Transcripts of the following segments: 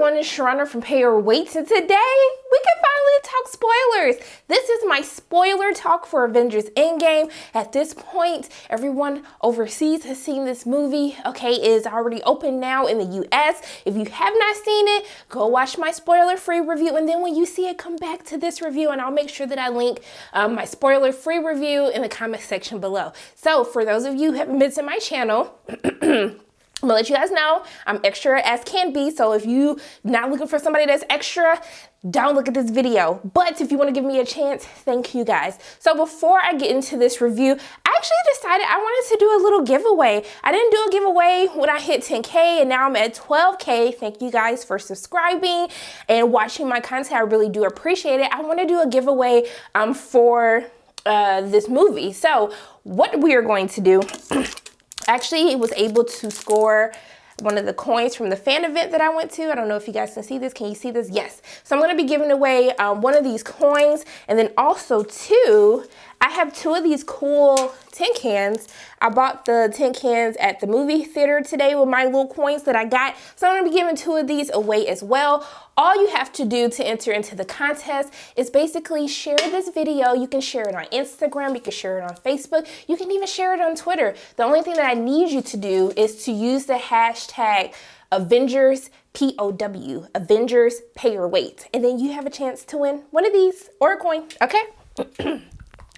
everyone, it's Sharana from Pay Your Weights, and today we can finally talk spoilers. This is my spoiler talk for Avengers Endgame. At this point, everyone overseas has seen this movie. Okay, it is already open now in the US. If you have not seen it, go watch my spoiler-free review, and then when you see it, come back to this review, and I'll make sure that I link my spoiler-free review in the comment section below. So for those of you who haven't been to my channel, I'm gonna let you guys know I'm extra as can be, so if you're not looking for somebody that's extra, don't look at this video. But if you want to give me a chance, thank you guys. So before I get into this review, I actually decided I wanted to do a little giveaway. I didn't do a giveaway when I hit 10K, and now I'm at 12K. Thank you guys for subscribing and watching my content. I really do appreciate it. I want to do a giveaway for this movie. So what we are going to do, actually, was able to score one of the coins from the fan event that I went to. I don't know if you guys can see this. Can you see this? Yes. So I'm going to be giving away one of these coins, and then also I have two of these cool tin cans. I bought the tin cans at the movie theater today with my little coins that I got. So I'm going to be giving two of these away as well. All you have to do to enter into the contest is basically share this video. You can share it on Instagram. You can share it on Facebook. You can even share it on Twitter. The only thing that I need you to do is to use the hashtag Avengers, POW, Avengers Pay Your Weight. And then you have a chance to win one of these or a coin, okay?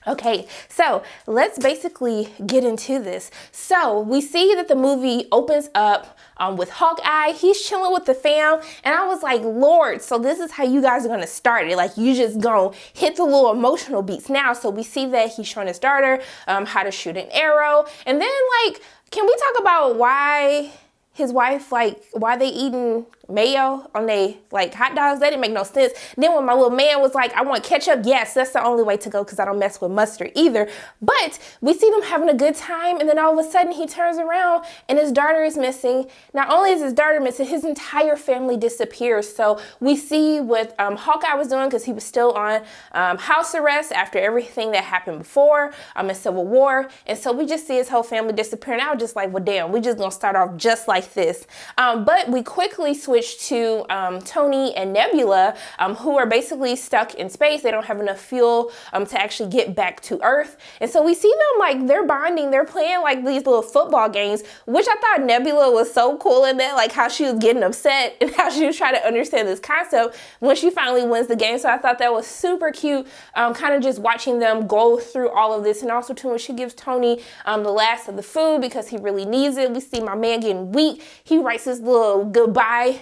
Okay, so let's basically get into this. So we see that the movie opens up with Hawkeye. He's chilling with the fam, and I was like, Lord, so this is how you guys are gonna start it. Like, you just gonna hit the little emotional beats now. So we see that he's showing his daughter how to shoot an arrow. And then, like, can we talk about why his wife, like, why they eating mayo on they like hot dogs? That didn't make no sense. And then when my little man was like, I want ketchup, yes, that's the only way to go because I don't mess with mustard either. But we see them having a good time, and then all of a sudden he turns around and his daughter is missing. Not only is his daughter missing, his entire family disappears. So we see what Hawkeye was doing, because he was still on house arrest after everything that happened before in Civil War. And so we just see his whole family disappearing. I was just like, well, damn, we just gonna start off just like this. But we quickly switch to Tony and Nebula, who are basically stuck in space. They don't have enough fuel to actually get back to Earth. And so we see them, like, they're bonding. They're playing like these little football games, which I thought Nebula was so cool in that, like how she was getting upset and how she was trying to understand this concept when she finally wins the game. So I thought that was super cute, kind of just watching them go through all of this. And also too, when she gives Tony the last of the food because he really needs it, we see my man getting weak. He writes this little goodbye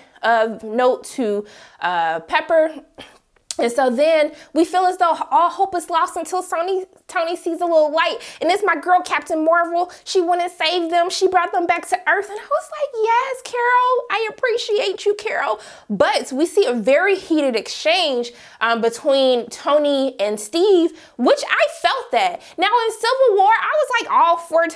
note to Pepper. And so then we feel as though all hope is lost until Tony sees a little light. And it's my girl, Captain Marvel. She went and saved them. She brought them back to Earth. And I was like, yes, Carol, I appreciate you, Carol. But we see a very heated exchange between Tony and Steve, which I felt that. Now in Civil War, I was like all for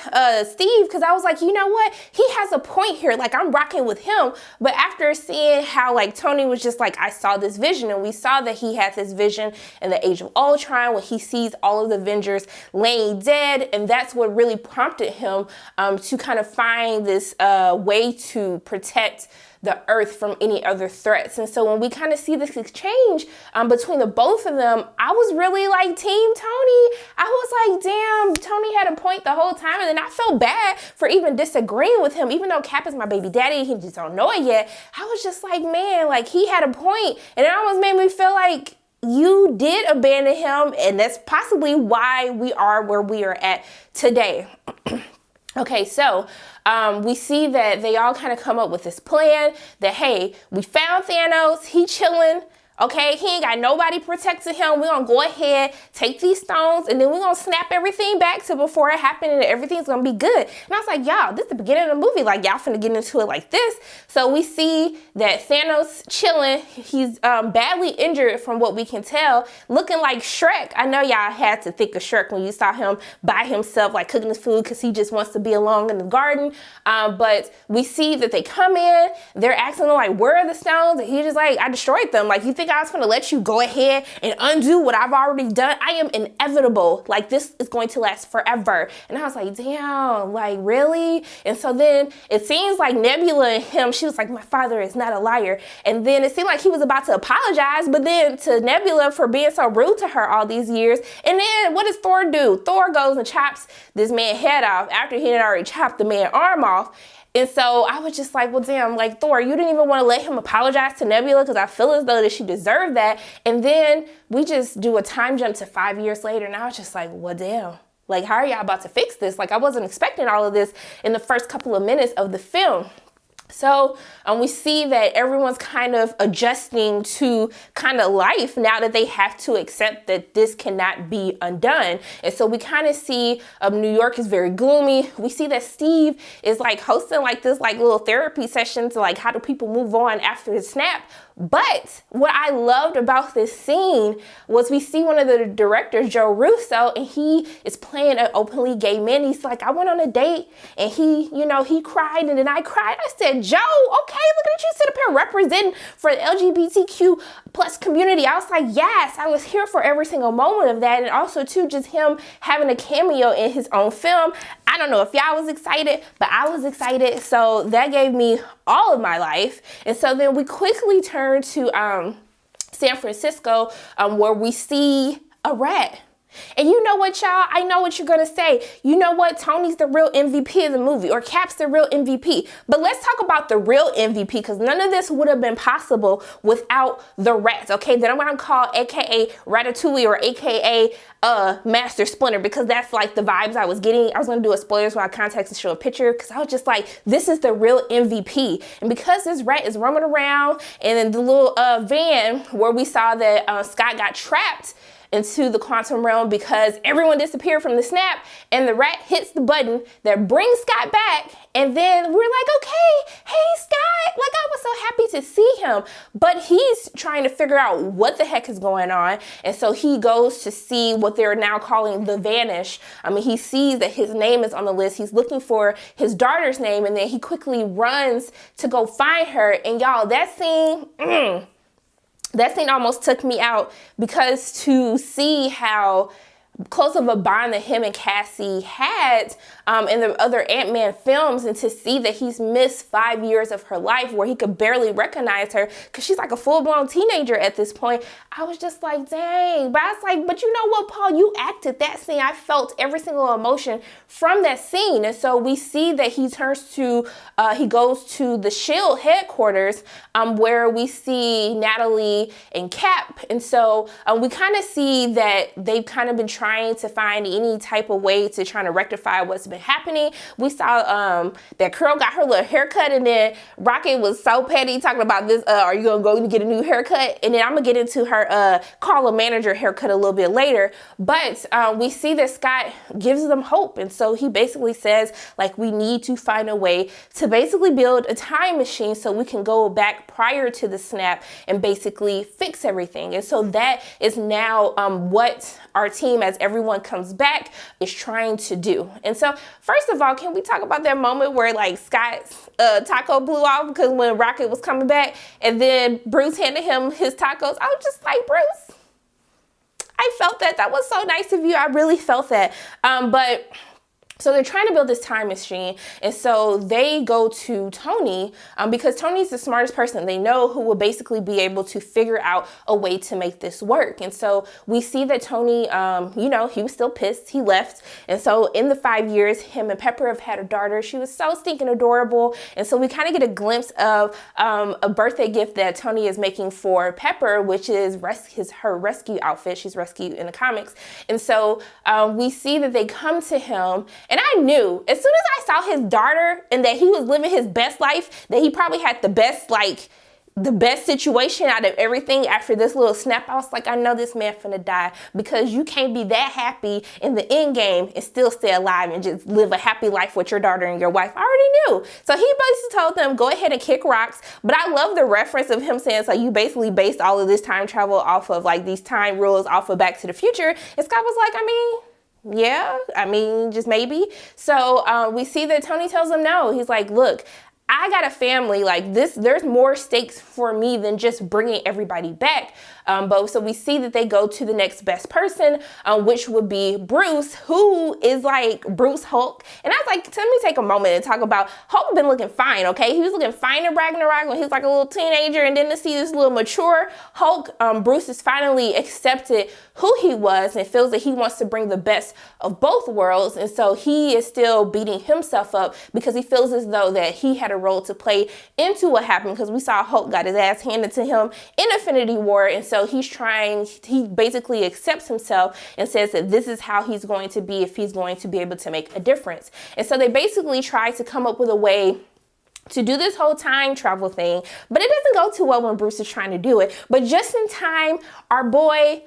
Steve, because I was like, you know what? He has a point here. Like, I'm rocking with him. But after seeing how, like, Tony was just like, I saw this vision, and we saw that he had this vision in the Age of Ultron when he sees all of the Avengers laying dead, and that's what really prompted him to kind of find this way to protect the Earth from any other threats. And so when we kind of see this exchange between the both of them, I was really like Team Tony. I was like, damn, Tony had a point the whole time. And then I felt bad for even disagreeing with him, even though Cap is my baby daddy, he just don't know it yet. I was just like, man, like, he had a point. And it almost made me feel like you did abandon him, and that's possibly why we are where we are at today. Okay, so we see that they all kind of come up with this plan that, hey, we found Thanos, he chilling. Okay, he ain't got nobody protecting him. We're gonna go ahead, take these stones, and then we're gonna snap everything back to before it happened, and everything's gonna be good. And I was like, y'all, this is the beginning of the movie. Like, y'all finna get into it like this. So we see that Thanos chilling. He's badly injured from what we can tell, looking like Shrek. I know y'all had to think of Shrek when you saw him by himself, like cooking his food, because he just wants to be alone in the garden. But we see that they come in, they're asking him, like, where are the stones? And he's just like, I destroyed them. Like, you think think I was gonna let you go ahead and undo what I've already done? I am inevitable. Like, this is going to last forever. And I was like, damn, like, really? And so then it seems like Nebula and him, she was like, my father is not a liar. And then it seemed like he was about to apologize, but then to Nebula for being so rude to her all these years. And then what does Thor do? Thor goes and chops this man's head off after he had already chopped the man's arm off. And so I was just like, well, damn, like, Thor, you didn't even want to let him apologize to Nebula, because I feel as though that she deserved that. And then we just do a time jump to 5 years later, and I was just like, well, damn. Like, how are y'all about to fix this? Like, I wasn't expecting all of this in the first couple of minutes of the film. So we see that everyone's kind of adjusting to kind of life now that they have to accept that this cannot be undone. And so we kind of see New York is very gloomy. We see that Steve is like hosting like this like little therapy session to like how do people move on after the snap. But what I loved about this scene was we see one of the directors, Joe Russo, and he is playing an openly gay man. He's like, I went on a date and he, you know, he cried and then I cried. I said, Joe, okay, look at you sit up here representing for the LGBTQ plus community. I was like, yes, I was here for every single moment of that. And also too, just him having a cameo in his own film. I don't know if y'all was excited, but I was excited. So that gave me all of my life. And so then we quickly turn to San Francisco, where we see a rat. And you know what, y'all? I know what you're going to say. You know what? Tony's the real MVP of the movie, or Cap's the real MVP. But let's talk about the real MVP, because none of this would have been possible without the rats, okay? That I'm going to call AKA Ratatouille, or AKA Master Splinter, because that's like the vibes I was getting. I was going to do a spoilers while context and show a picture, because I was just like, this is the real MVP. And because this rat is roaming around, and then the little van where we saw that Scott got trapped into the quantum realm because everyone disappeared from the snap, and the rat hits the button that brings Scott back, and then we're like, okay, hey Scott, like I was so happy to see him, but he's trying to figure out what the heck is going on, and so he goes to see what they're now calling the Vanish. I mean, he sees that his name is on the list, he's looking for his daughter's name, and then he quickly runs to go find her, and y'all, that scene, that scene almost took me out, because to see how close of a bond that him and Cassie had in the other Ant-Man films, and to see that he's missed 5 years of her life where he could barely recognize her because she's like a full-blown teenager at this point, I was just like, dang. But I was like, but you know what, Paul, you acted that scene. I felt every single emotion from that scene. And so we see that he turns to, he goes to the SHIELD headquarters where we see Natalie and Cap. And so we kind of see that they've kind of been trying to find any type of way to trying to rectify what's been happening. We saw that Curl got her little haircut, and then Rocket was so petty talking about this, are you gonna go and get a new haircut? And then I'm gonna get into her call a manager haircut a little bit later. But we see that Scott gives them hope, and so he basically says, like, we need to find a way to basically build a time machine so we can go back prior to the snap and basically fix everything. And so that is now what our team, as everyone comes back, is trying to do. And so first of all, can we talk about that moment where like Scott's taco blew off, because when Rocket was coming back and then Bruce handed him his tacos, I was just like, Bruce, I felt that. That was so nice of you. I really felt that. But so they're trying to build this time machine, and so they go to Tony because Tony's the smartest person they know, who will basically be able to figure out a way to make this work. And so we see that Tony, you know, he was still pissed. He left. And so in the 5 years, him and Pepper have had a daughter. She was so stinking adorable. And so we kind of get a glimpse of a birthday gift that Tony is making for Pepper, which is her rescue outfit. She's rescued in the comics. And so we see that they come to him. And I knew as soon as I saw his daughter and that he was living his best life, that he probably had the best situation out of everything after this little snap. I was like, I know this man finna die, because you can't be that happy in the end game and still stay alive and just live a happy life with your daughter and your wife. I already knew. So he basically told them, go ahead and kick rocks. But I love the reference of him saying, so you basically based all of this time travel off of like these time rules off of Back to the Future. And Scott was like, I mean, yeah, I mean, just maybe. So we see that Tony tells him no. He's like, look, I got a family, like this, there's more stakes for me than just bringing everybody back. But so we see that they go to the next best person, which would be Bruce, who is like Bruce Hulk. And I was like, let me take a moment and talk about Hulk been looking fine, okay? He was looking fine in Ragnarok when he was like a little teenager, and then to see this little mature Hulk, Bruce has finally accepted who he was and feels that he wants to bring the best of both worlds. And so he is still beating himself up because he feels as though that he had a role to play into what happened, because we saw Hulk got his ass handed to him in Infinity War. And so he basically accepts himself and says that this is how he's going to be if he's going to be able to make a difference. And so they basically try to come up with a way to do this whole time travel thing, but it doesn't go too well when Bruce is trying to do it. But just in time, our boy,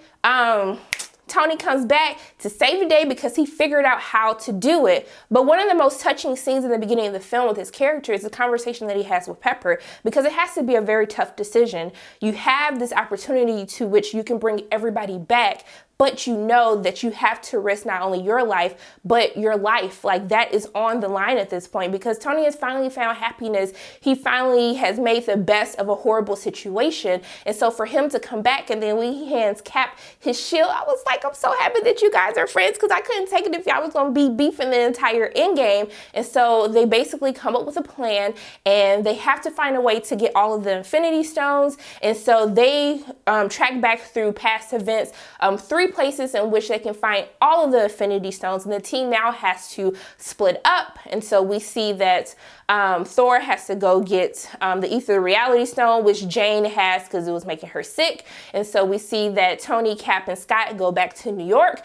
Tony comes back to save the day because he figured out how to do it. But one of the most touching scenes in the beginning of the film with his character is the conversation that he has with Pepper, because it has to be a very tough decision. You have this opportunity to which you can bring everybody back, but you know that you have to risk not only your life, but your life. Like, that is on the line at this point, because Tony has finally found happiness. He finally has made the best of a horrible situation. And so for him to come back, and then when he hands Cap his shield, I was like, I'm so happy that you guys are friends, because I couldn't take it if y'all was going to be beefing the entire Endgame. And so they basically come up with a plan, and they have to find a way to get all of the Infinity Stones. And so they track back through past events, 3 places in which they can find all of the Infinity Stones, and the team now has to split up. And so we see that Thor has to go get the Ether Reality Stone, which Jane has because it was making her sick. And so we see that Tony, Cap, and Scott go back to New York,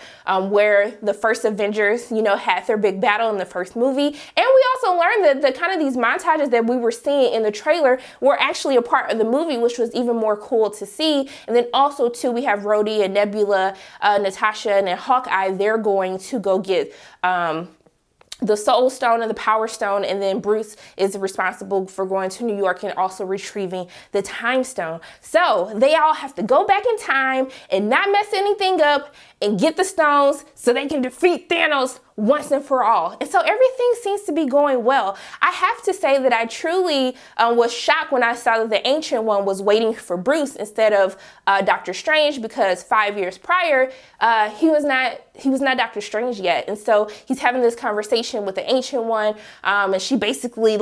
where the first Avengers, had their big battle in the first movie. And we also learned that the kind of these montages that we were seeing in the trailer were actually a part of the movie, which was even more cool to see. And then also too, we have Rhodey and Nebula, Natasha, and then Hawkeye. They're going to go get the Soul Stone and the Power Stone, and then Bruce is responsible for going to New York and also retrieving the Time Stone. So they all have to go back in time and not mess anything up and get the stones so they can defeat Thanos once and for all. And so everything seems to be going well. I have to say that I truly was shocked when I saw that the Ancient One was waiting for Bruce instead of Doctor Strange, because 5 years prior, he was not Doctor Strange yet. And so he's having this conversation with the Ancient One, and she basically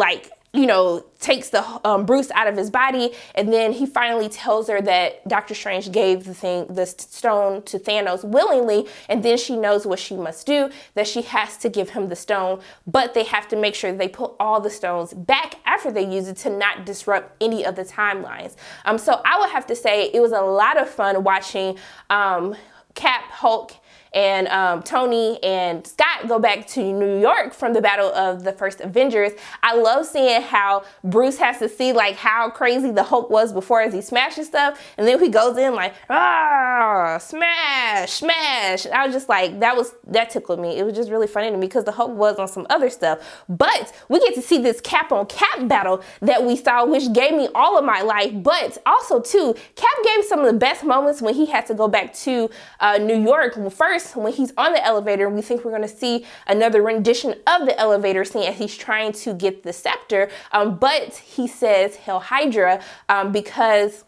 takes the Bruce out of his body, and then he finally tells her that Doctor Strange gave the stone to Thanos willingly, and then she knows what she must do, that she has to give him the stone, but they have to make sure they put all the stones back after they use it to not disrupt any of the timelines. So I would have to say it was a lot of fun watching Cap, Hulk, and Tony and Scott go back to New York from the battle of the first Avengers. I love seeing how Bruce has to see how crazy the Hulk was before as he smashes stuff, and then he goes in smash, smash. I was just like, that tickled me. It was just really funny to me because the Hulk was on some other stuff. But we get to see this Cap on Cap battle that we saw, which gave me all of my life. But also too, Cap gave some of the best moments when he had to go back to New York. Well, first, when he's on the elevator, we think we're going to see another rendition of the elevator scene as he's trying to get the scepter, but he says Hail Hydra because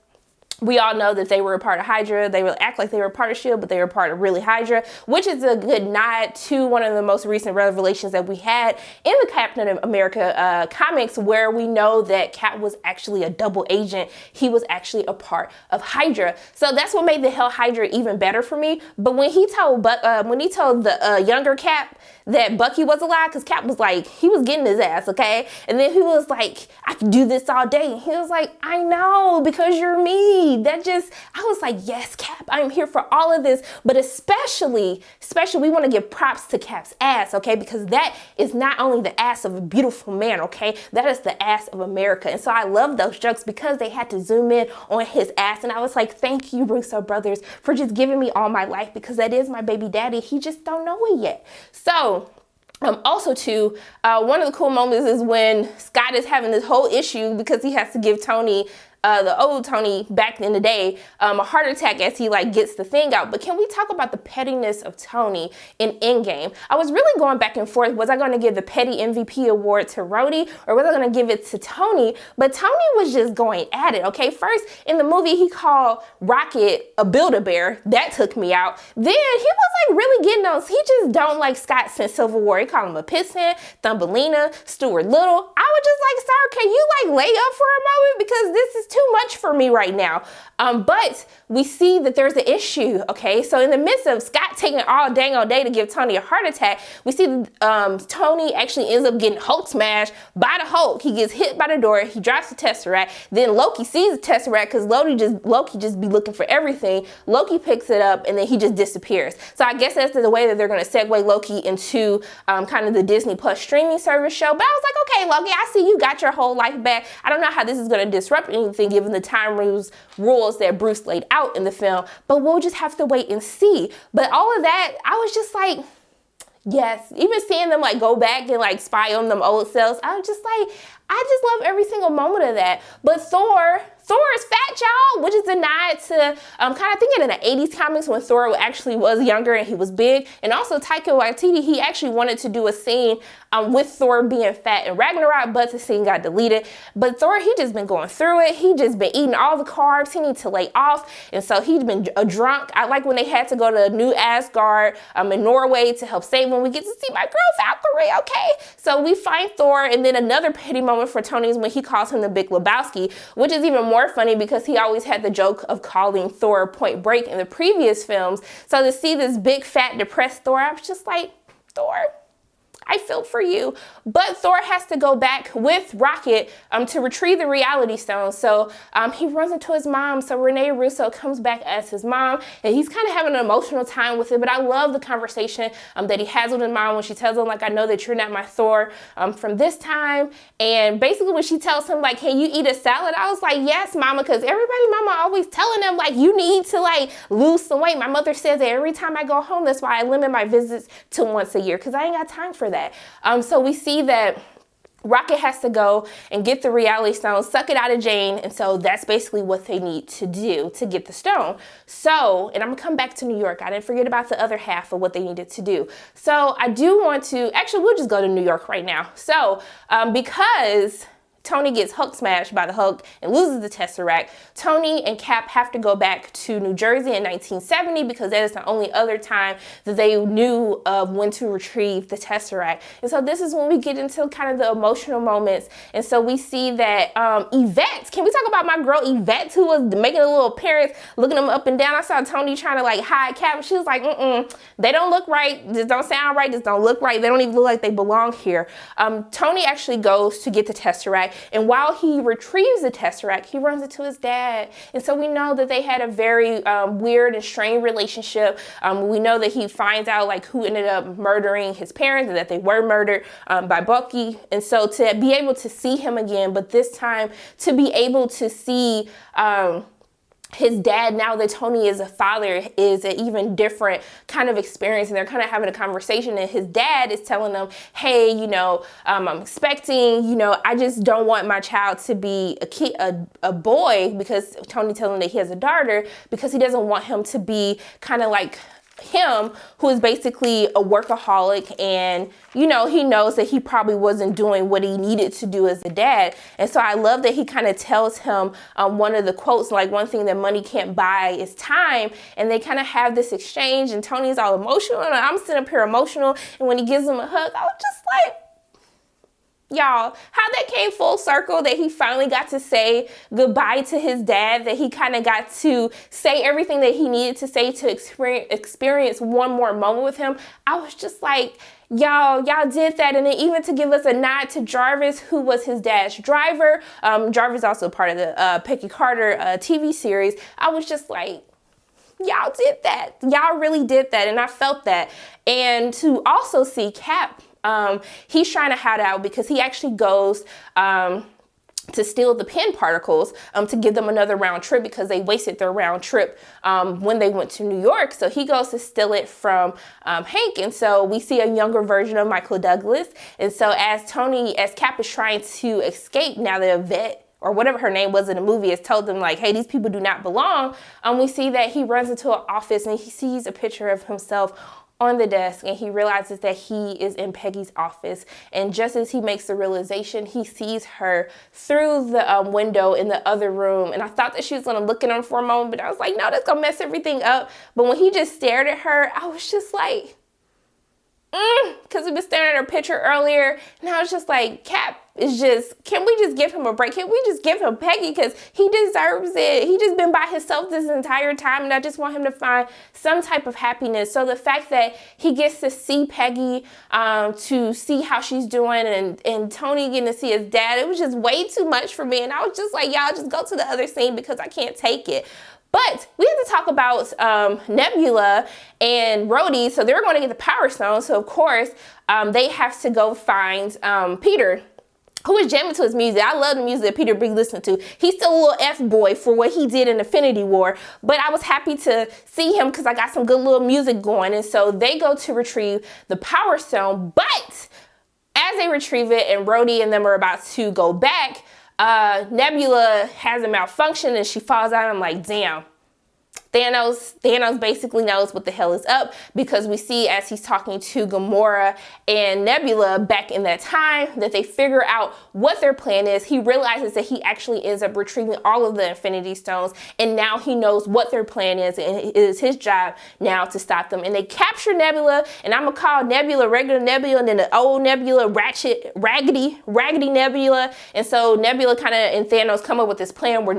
we all know that they were a part of Hydra. They will act like they were a part of S.H.I.E.L.D., but they were part of really Hydra, which is a good nod to one of the most recent revelations that we had in the Captain America comics, where we know that Cap was actually a double agent. He was actually a part of Hydra. So that's what made the Hail Hydra even better for me. But when he told the younger Cap that Bucky was alive, because Cap was like, he was getting his ass, okay? And then he was like, I can do this all day. And he was like, I know, because you're me. I was like, yes, Cap, I'm here for all of this. But especially, we want to give props to Cap's ass, okay? Because that is not only the ass of a beautiful man, okay? That is the ass of America. And so I love those jokes because they had to zoom in on his ass. And I was like, thank you, Russo brothers, for just giving me all my life, because that is my baby daddy. He just don't know it yet. So also too, one of the cool moments is when Scott is having this whole issue because he has to give Tony the old Tony back in the day, a heart attack as he like gets the thing out. But can we talk about the pettiness of Tony in Endgame? I was really going back and forth. Was I going to give the petty MVP award to Rhodey, or was I going to give it to Tony? But Tony was just going at it, okay? First, in the movie, he called Rocket a Build-A-Bear. That took me out. Then he was like really getting on. He just don't like Scott since Civil War. He called him a piston, Thumbelina, Stuart Little. I was just like, sir, can you like lay up for a moment? Because this is too much for me right now. But we see that there's an issue, okay? So in the midst of Scott taking all dang all day to give Tony a heart attack, we see Tony actually ends up getting Hulk smashed by the Hulk. He gets hit by the door. He drops the Tesseract. Then Loki sees the Tesseract because Loki just be looking for everything. Loki picks it up and then he just disappears. So I guess that's the way that they're going to segue Loki into kind of the Disney Plus streaming service show. But I was like, okay, Loki, I see you got your whole life back. I don't know how this is going to disrupt anything given the time rules that Bruce laid out in the film, but we'll just have to wait and see. But all of that, I was just like, yes, even seeing them like go back and like spy on them old selves, I was just like, I just love every single moment of that. But Thor is fat, y'all, which is a nod to kind of thinking in the 80s comics when Thor actually was younger and he was big. And also Taika Waititi, he actually wanted to do a scene with Thor being fat in Ragnarok, but the scene got deleted. But Thor, he just been going through it. He just been eating all the carbs. He needs to lay off. And so he's been a drunk. I like when they had to go to New Asgard in Norway to help save him. We get to see my girl Valkyrie, okay? So we find Thor, and then another petty moment for Tony is when he calls him the Big Lebowski, which is even more funny because he always had the joke of calling Thor Point Break in the previous films. So to see this big, fat, depressed Thor, I was just like, Thor, I feel for you. But Thor has to go back with Rocket to retrieve the Reality Stone. So he runs into his mom. So Renee Russo comes back as his mom, and he's kind of having an emotional time with it. But I love the conversation that he has with his mom when she tells him, like, I know that you're not my Thor from this time. And basically when she tells him, like, can you eat a salad? I was like, yes, mama, because mama always telling them, like, you need to, like, lose some weight. My mother says that every time I go home. That's why I limit my visits to once a year, because I ain't got time for that. So we see that Rocket has to go and get the Reality Stone, suck it out of Jane, and so that's basically what they need to do to get the stone. So, and I'm gonna come back to New York. I didn't forget about the other half of what they needed to do. So I do want to, actually we'll just go to New York right now. So because Tony gets Hulk smashed by the Hulk and loses the Tesseract, Tony and Cap have to go back to New Jersey in 1970 because that is the only other time that they knew of when to retrieve the Tesseract. And so this is when we get into kind of the emotional moments. And so we see that Yvette, can we talk about my girl Yvette, who was making a little appearance, looking them up and down? I saw Tony trying to like hide Cap. She was like, they don't look right. This don't sound right. This don't look right. They don't even look like they belong here. Tony actually goes to get the Tesseract. And while he retrieves the Tesseract, he runs into his dad. And so we know that they had a very weird and strained relationship. We know that he finds out like who ended up murdering his parents and that they were murdered by Bucky. And so to be able to see him again, but this time to be able to see his dad, now that Tony is a father, is an even different kind of experience. And they're kind of having a conversation, and his dad is telling them, hey, you know, I'm expecting, you know, I just don't want my child to be a boy, because Tony telling him that he has a daughter, because he doesn't want him to be kind of like him, who is basically a workaholic, and you know, he knows that he probably wasn't doing what he needed to do as a dad. And so I love that he kind of tells him one of the quotes, like, one thing that money can't buy is time. And they kind of have this exchange, and Tony's all emotional, and I'm sitting up here emotional, and when he gives him a hug, I was just like, y'all, how that came full circle, that he finally got to say goodbye to his dad, that he kind of got to say everything that he needed to say to experience one more moment with him. I was just like, y'all did that. And then even to give us a nod to Jarvis, who was his dad's driver. Jarvis also part of the Peggy Carter TV series. I was just like, y'all did that. Y'all really did that. And I felt that. And to also see Cap, he's trying to hide out because he actually goes to steal the pin particles to give them another round trip, because they wasted their round trip when they went to New York. So he goes to steal it from Hank. And so we see a younger version of Michael Douglas. And so as Cap is trying to escape now that Yvette or whatever her name was in the movie, has told them like, hey, these people do not belong. We see that he runs into an office and he sees a picture of himself on the desk, and he realizes that he is in Peggy's office. And just as he makes the realization, he sees her through the window in the other room. And I thought that she was gonna look at him for a moment, but I was like, no, that's gonna mess everything up. But when he just stared at her, I was just like, because we've been staring at her picture earlier, and I was just like, Cap is just, can we just give him a break? Can we just give him Peggy? Because he deserves it. He just been by himself this entire time, and I just want him to find some type of happiness. So the fact that he gets to see Peggy, to see how she's doing, and Tony getting to see his dad, it was just way too much for me. And I was just like, y'all just go to the other scene because I can't take it. But we have to talk about Nebula and Rhodey. So they're going to get the Power Stone. So of course, they have to go find Peter, who is jamming to his music. I love the music that Peter be listening to. He's still a little F-boy for what he did in Infinity War. But I was happy to see him because I got some good little music going. And so they go to retrieve the Power Stone. But as they retrieve it and Rhodey and them are about to go back, Nebula has a malfunction and she falls out. I'm like, damn. Thanos basically knows what the hell is up, because we see as he's talking to Gamora and Nebula back in that time that they figure out what their plan is. He realizes that he actually ends up retrieving all of the Infinity Stones, and now he knows what their plan is, and it is his job now to stop them. And they capture Nebula, and I'm gonna call Nebula regular Nebula, and then the old Nebula raggedy Nebula. And so Nebula kind of and Thanos come up with this plan where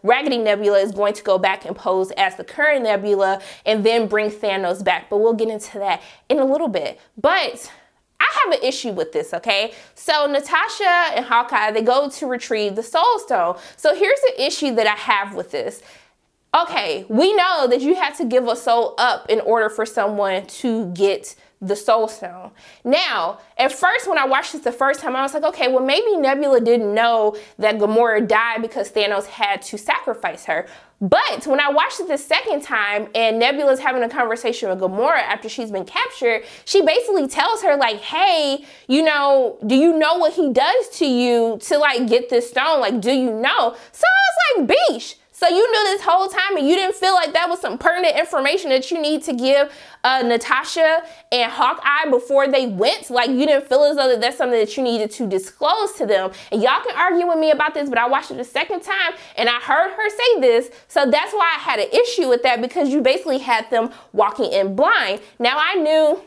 raggedy Nebula is going to go back and pose as the current Nebula and then bring Thanos back. But we'll get into that in a little bit. But I have an issue with this, okay? So Natasha and Hawkeye, they go to retrieve the Soul Stone. So here's the issue that I have with this. Okay, we know that you have to give a soul up in order for someone to get the Soul Stone. Now, at first, when I watched this the first time, I was like, okay, well, maybe Nebula didn't know that Gamora died because Thanos had to sacrifice her. But when I watched it the second time and Nebula's having a conversation with Gamora after she's been captured, she basically tells her like, hey, you know, do you know what he does to you to like get this stone? Like, do you know? So I was like, beesh. So you knew this whole time and you didn't feel like that was some pertinent information that you need to give Natasha and Hawkeye before they went? Like, you didn't feel as though that's something that you needed to disclose to them? And y'all can argue with me about this, but I watched it the second time and I heard her say this. So that's why I had an issue with that, because you basically had them walking in blind. Now I knew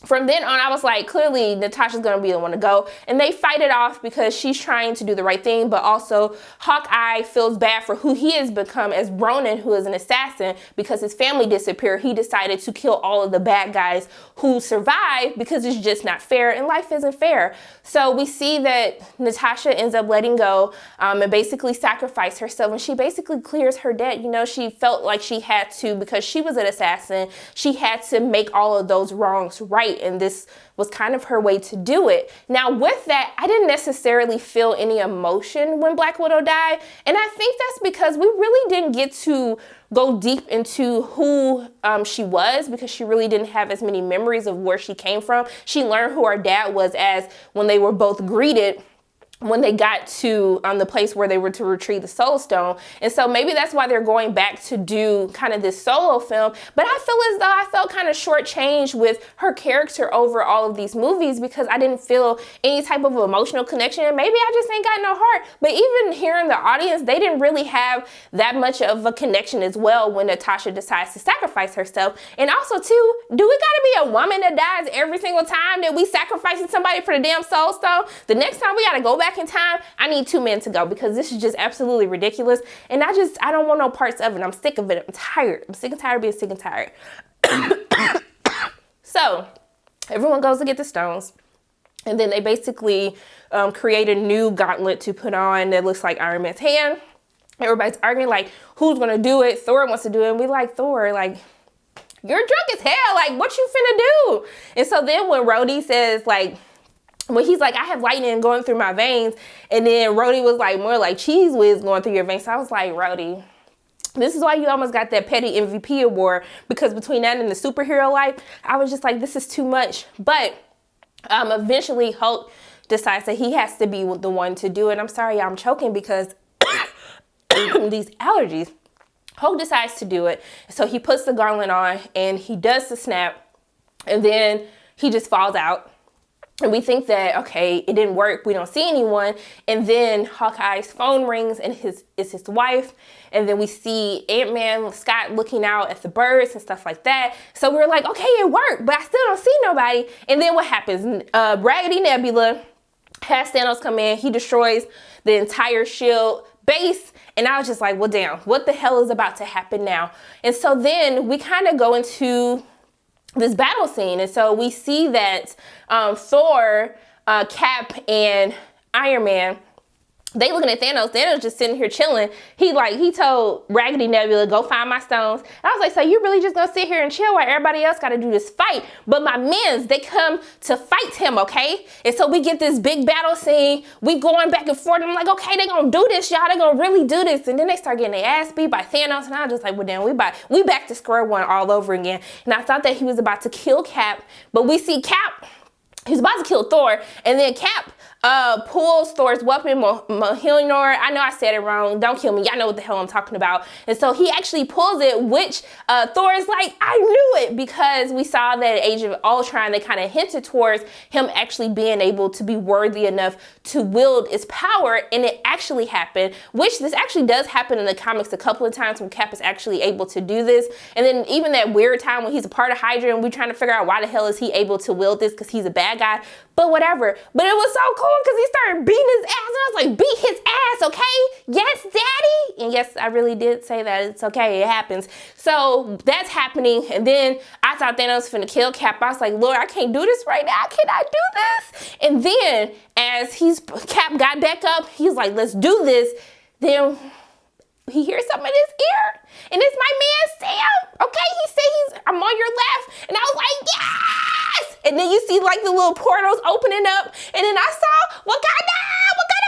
from then on, I was like, clearly Natasha's gonna be the one to go. And they fight it off because she's trying to do the right thing, but also Hawkeye feels bad for who he has become as Ronin, who is an assassin, because his family disappeared. He decided to kill all of the bad guys who survived because it's just not fair and life isn't fair. So we see that Natasha ends up letting go and basically sacrifice herself, and she basically clears her debt. You know, she felt like she had to, because she was an assassin, she had to make all of those wrongs right. And this was kind of her way to do it. Now with that, I didn't necessarily feel any emotion when Black Widow died. And I think that's because we really didn't get to go deep into who she was, because she really didn't have as many memories of where she came from. She learned who her dad was as when they were both greeted when they got to the place where they were to retrieve the Soul Stone. And so maybe that's why they're going back to do kind of this solo film. But I feel as though I felt kind of shortchanged with her character over all of these movies, because I didn't feel any type of emotional connection. And maybe I just ain't got no heart. But even here in the audience, they didn't really have that much of a connection as well when Natasha decides to sacrifice herself. And also too, do we gotta be a woman that dies every single time that we sacrificing somebody for the damn Soul Stone? The next time we gotta go back in time, I need 2 men to go, because this is just absolutely ridiculous. And I don't want no parts of it. I'm sick of it. I'm tired. I'm sick and tired of being sick and tired. So everyone goes to get the stones. And then they basically create a new gauntlet to put on that looks like Iron Man's hand. Everybody's arguing like, who's gonna do it? Thor wants to do it. And we like, Thor, like, you're drunk as hell. Like, what you finna do? And so then when Rhodey says like, when he's like, I have lightning going through my veins, and then Rhodey was like, more like cheese whiz going through your veins. So I was like, Rhodey, this is why you almost got that petty MVP award, because between that and the superhero life, I was just like, this is too much. But eventually Hulk decides that he has to be the one to do it. I'm sorry, I'm choking because these allergies. Hulk decides to do it. So he puts the garland on and he does the snap, and then he just falls out. And we think that, okay, it didn't work. We don't see anyone. And then Hawkeye's phone rings and it's his wife. And then we see Ant-Man, Scott looking out at the birds and stuff like that. So we're like, okay, it worked, but I still don't see nobody. And then what happens? Raggedy Nebula has Thanos come in. He destroys the entire SHIELD base. And I was just like, well, damn, what the hell is about to happen now? And so then we kind of go into this battle scene. And so we see that Thor, Cap, and Iron Man, they looking at Thanos. Thanos just sitting here chilling. He told Raggedy Nebula, go find my stones. And I was like, so you really just gonna sit here and chill while everybody else gotta do this fight? But my mens, they come to fight him, okay? And so we get this big battle scene. We going back and forth. I'm like, okay, they gonna do this, y'all. They gonna really do this. And then they start getting their ass beat by Thanos. And I was just like, well, damn, we back to square one all over again. And I thought that he was about to kill Cap, but we see Cap, he's about to kill Thor, and then Cap pulls Thor's weapon, Mjolnir. I know I said it wrong. Don't kill me. Y'all know what the hell I'm talking about. And so he actually pulls it, which Thor is like, I knew it, because we saw that at Age of Ultron, they kind of hinted towards him actually being able to be worthy enough to wield its power, and it actually happened, which this actually does happen in the comics a couple of times when Cap is actually able to do this. And then even that weird time when he's a part of Hydra and we're trying to figure out why the hell is he able to wield this, because he's a bad guy, but whatever. But it was so cool because he started beating his ass, and I was like, beat his ass, okay? Yes, daddy. And yes, I really did say that. It's okay, it happens. So that's happening. And then I thought Thanos was finna kill Cap. I was like, Lord, I can't do this right now. Can I do this? And then as Cap got back up, he's like, let's do this. Then he hears something in his ear, and it's my man Sam. Okay, he said I'm on your left, and I was like, yes. And then you see like the little portals opening up, and then I saw Wakanda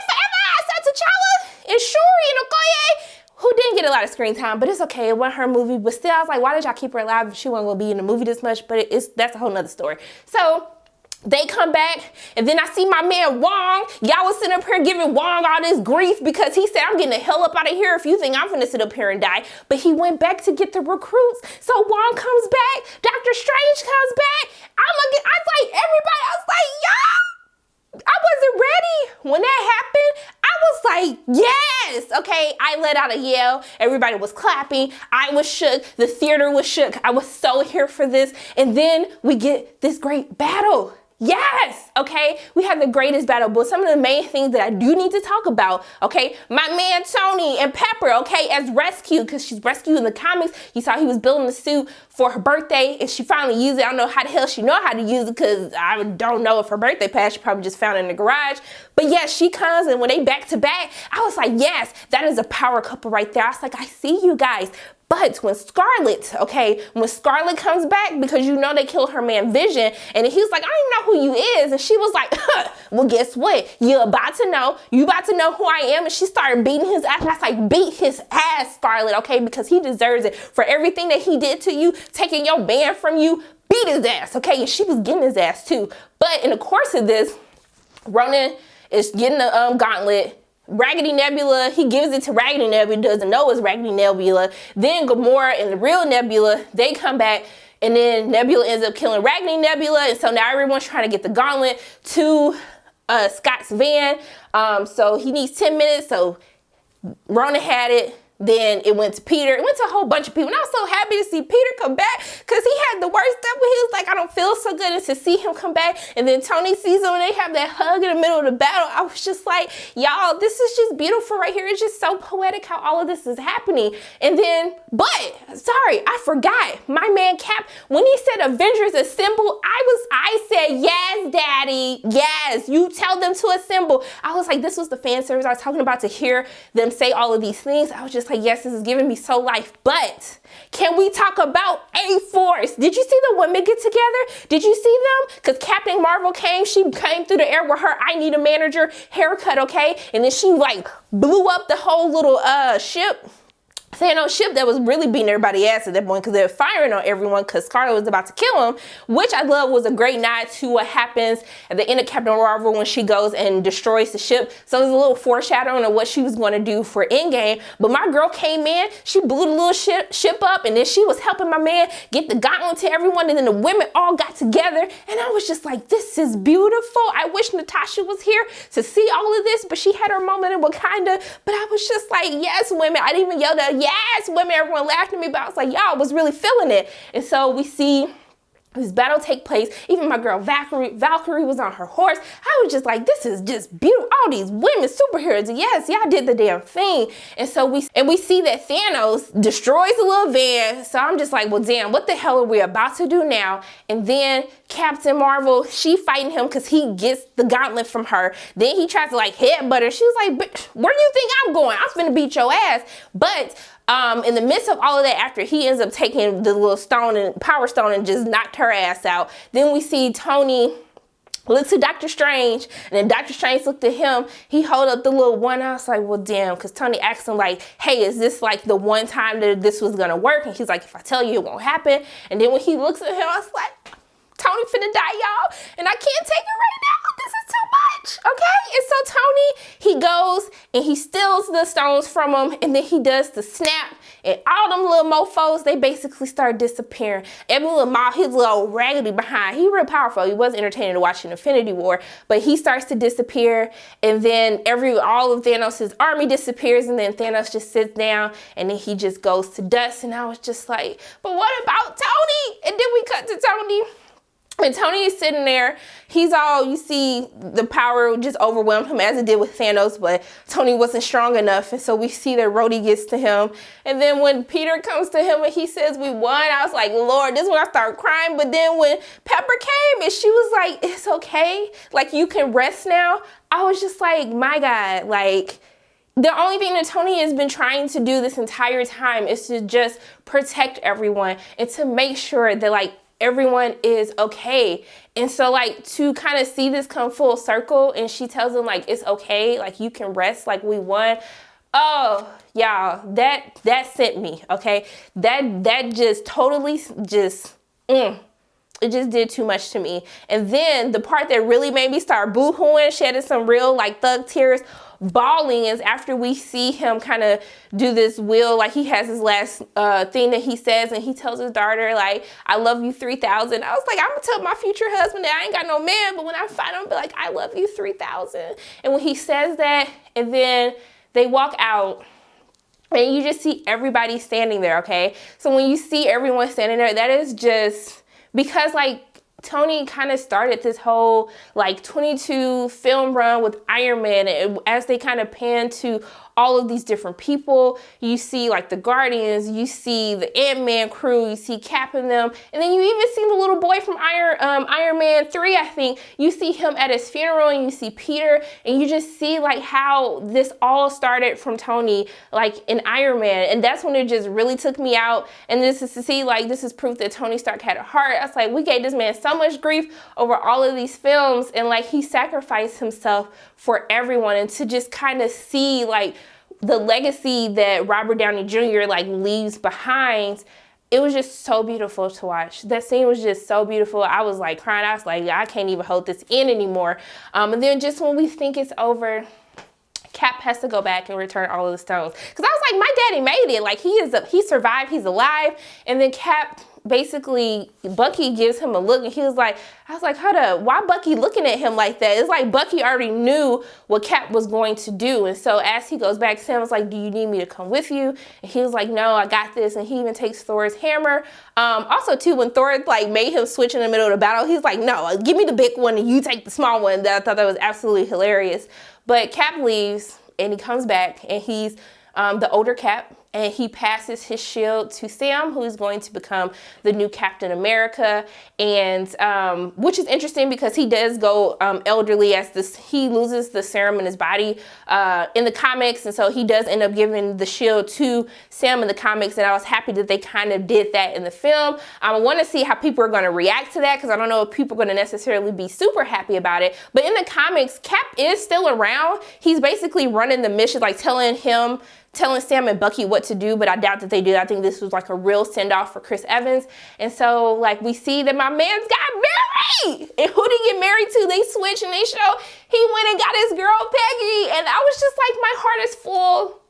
forever. I saw T'Challa and Shuri and Okoye, who didn't get a lot of screen time, but it's okay. It wasn't her movie, but still, I was like, why did y'all keep her alive if she wasn't gonna be in the movie this much? But that's a whole nother story. So they come back, and then I see my man Wong. Y'all was sitting up here giving Wong all this grief because he said, I'm getting the hell up out of here if you think I'm gonna sit up here and die. But he went back to get the recruits. So Wong comes back, Doctor Strange comes back. I was like, everybody, I was like, y'all, I wasn't ready. When that happened, I was like, yes, okay. I let out a yell. Everybody was clapping. I was shook. The theater was shook. I was so here for this. And then we get this great battle. Yes, okay, we have the greatest battle, but some of the main things that I do need to talk about, okay, my man Tony and Pepper, okay, as rescue, because she's rescued in the comics. You saw he was building the suit for her birthday, and she finally used it. I don't know how the hell she know how to use it, because I don't know if her birthday passed. She probably just found it in the garage. But yes, she comes, and when they back to back, I was like, yes, that is a power couple right there. I was like, I see you guys. But when Scarlet comes back, because you know they killed her man Vision, and he was like, I don't even know who you is. And she was like, well, guess what? You about to know who I am. And she started beating his ass. And I was like, beat his ass, Scarlet, okay? Because he deserves it for everything that he did to you, taking your band from you. Beat his ass, okay? And she was getting his ass too. But in the course of this, Ronan is getting the gauntlet. Raggedy Nebula, he gives it to Raggedy Nebula, doesn't know it's Raggedy Nebula. Then Gamora and the real Nebula, they come back, and then Nebula ends up killing Raggedy Nebula, and so now everyone's trying to get the gauntlet to Scott's van. So he needs 10 minutes, so Rona had it. Then it went to Peter. It went to a whole bunch of people. And I was so happy to see Peter come back, because he had the worst stuff where he was like, I don't feel so good. And to see him come back, and then Tony sees him and they have that hug in the middle of the battle, I was just like, y'all, this is just beautiful right here. It's just so poetic how all of this is happening. And then, sorry, I forgot. My man Cap, when he said Avengers Assemble, I said, yes, daddy, yes, you tell them to assemble. I was like, this was the fan service I was talking about, to hear them say all of these things. I was just like, yes, this is giving me so life. But can we talk about A-Force? Did you see the women get together? Did you see them? Because Captain Marvel she came through the air with her I need a manager haircut, okay? And then she like blew up the whole little ship. Thanos' ship that was really beating everybody ass at that point because they were firing on everyone because Scarlet was about to kill him, which I love was a great nod to what happens at the end of Captain Marvel when she goes and destroys the ship. So there's a little foreshadowing of what she was going to do for Endgame. But my girl came in, she blew the little ship up, and then she was helping my man get the gauntlet to everyone, and then the women all got together, and I was just like, this is beautiful. I wish Natasha was here to see all of this, but she had her moment in Wakanda. But I was just like, yes, women. I didn't even yell that, yes, women. Everyone laughed at me, but I was like, y'all was really feeling it. And so we see this battle take place. Even my girl Valkyrie was on her horse. I was just like, this is just beautiful. All these women superheroes. Yes, y'all did the damn thing. And so we see that Thanos destroys the little van. So I'm just like, well, damn, what the hell are we about to do now? And then Captain Marvel, she fighting him because he gets the gauntlet from her. Then he tries to like headbutt her. She was like, where do you think I'm going? I'm finna beat your ass. But in the midst of all of that, after he ends up taking the little stone and power stone and just knocked her ass out, then we see Tony look to Doctor Strange, and then Doctor Strange looked at him. He held up the little one. I was like, well, damn, because Tony asked him like, hey, is this like the one time that this was gonna work? And he's like, if I tell you, it won't happen. And then when he looks at him, I was like, Tony finna die, y'all, and I can't take it right now. This is too much, okay? And so Tony, he goes and he steals the stones from him, and then he does the snap, and all them little mofos, they basically start disappearing. Every little mob, his little raggedy behind, he real powerful. He was entertaining to watch in Infinity War, but he starts to disappear, and then all of Thanos' army disappears, and then Thanos just sits down, and then he just goes to dust, and I was just like, but what about Tony? And then we cut to Tony. And Tony is sitting there, he's all, you see the power just overwhelmed him as it did with Thanos, but Tony wasn't strong enough. And so we see that Rhodey gets to him. And then when Peter comes to him and he says we won, I was like, Lord, this is when I start crying. But then when Pepper came and she was like, it's okay, like you can rest now. I was just like, my God, like, the only thing that Tony has been trying to do this entire time is to just protect everyone and to make sure that like everyone is okay. And so like to kind of see this come full circle, and she tells him like, it's okay, like you can rest, like we won. Oh, y'all, that sent me, okay? That just totally just, it just did too much to me. And then the part that really made me start boo-hooing, shedding some real like thug tears, bawling, is after we see him kind of do this will, like he has his last thing that he says, and he tells his daughter like, I love you 3,000. I was like, I'm gonna tell my future husband that I ain't got no man, but when I find him, I'll be like, I love you 3,000. And when he says that, and then they walk out, and you just see everybody standing there, okay? So when you see everyone standing there, that is just because like Tony kind of started this whole like 22 film run with Iron Man, and as they kind of pan to all of these different people, you see like the Guardians, you see the Ant-Man crew, you see Cap and them, and then you even see the little boy from Iron Man 3, I think. You see him at his funeral, and you see Peter, and you just see like how this all started from Tony, like in Iron Man, and that's when it just really took me out. And this is to see like, this is proof that Tony Stark had a heart. I was like, we gave this man so much grief over all of these films, and like he sacrificed himself for everyone, and to just kind of see like the legacy that Robert Downey Jr. like leaves behind, it was just so beautiful to watch. That scene was just so beautiful. I was like crying. I was like, I can't even hold this in anymore. And then just when we think it's over, Cap has to go back and return all of the stones. Because I was like, my daddy made it. Like he survived, he's alive. And then Cap, basically, Bucky gives him a look, and he was like, I was like, hold up, why Bucky looking at him like that? It's like Bucky already knew what Cap was going to do. And so as he goes back, Sam was like, do you need me to come with you? And he was like, no, I got this. And he even takes Thor's hammer. Also too, when Thor like made him switch in the middle of the battle, he's like, no, give me the big one and you take the small one. I thought that was absolutely hilarious. But Cap leaves, and he comes back, and he's the older Cap, and he passes his shield to Sam, who is going to become the new Captain America. And which is interesting because he does go elderly as he loses the serum in his body in the comics. And so he does end up giving the shield to Sam in the comics. And I was happy that they kind of did that in the film. I want to see how people are going to react to that, because I don't know if people are going to necessarily be super happy about it. But in the comics, Cap is still around. He's basically running the mission, like telling him telling Sam and Bucky what to do, but I doubt that they did. I think this was like a real send-off for Chris Evans. And so like we see that my man's got married. And who did he get married to? They switch and they show he went and got his girl Peggy. And I was just like, my heart is full.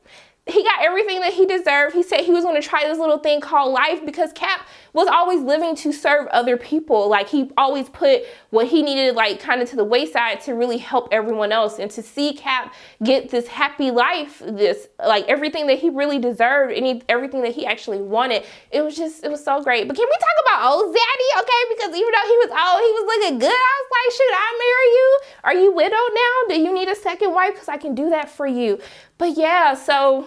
He got everything that he deserved. He said he was going to try this little thing called life because Cap was always living to serve other people. Like he always put what he needed like kind of to the wayside to really help everyone else. And to see Cap get this happy life, this like everything that he really deserved and everything that he actually wanted, it was so great. But can we talk about old Zaddy? Okay, because even though he was old, he was looking good. I was like, should I marry you? Are you widowed now? Do you need a second wife? Because I can do that for you. But yeah, so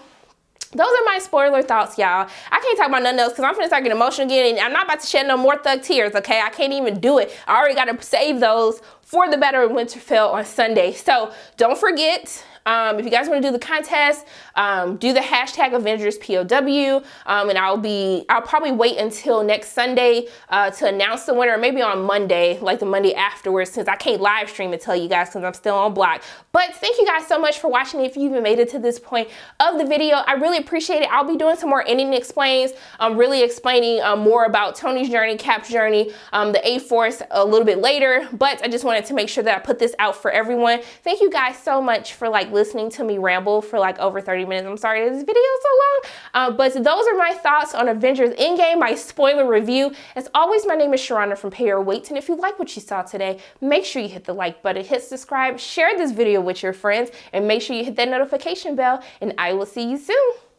those are my spoiler thoughts, y'all. I can't talk about nothing else because I'm finna start getting emotional again, and I'm not about to shed no more thug tears, okay? I can't even do it. I already got to save those for the Better in Winterfell on Sunday. So don't forget, if you guys want to do the contest, do the hashtag Avengers POW, and I'll probably wait until next Sunday to announce the winner, or maybe on Monday, like the Monday afterwards, since I can't live stream and tell you guys because I'm still on block. But thank you guys so much for watching. If you even made it to this point of the video, I really appreciate it. I'll be doing some more ending explains, really explaining more about Tony's journey, Cap's journey, the A-Force a little bit later. But I just wanted to make sure that I put this out for everyone. Thank you guys so much for like listening to me ramble for like over 30 minutes. I'm sorry this video is so long, but those are my thoughts on Avengers Endgame, my spoiler review. As always, my name is Sharona from Pay Your Weight, and if you like what you saw today, make sure you hit the like button, hit subscribe, share this video with your friends, and make sure you hit that notification bell, and I will see you soon.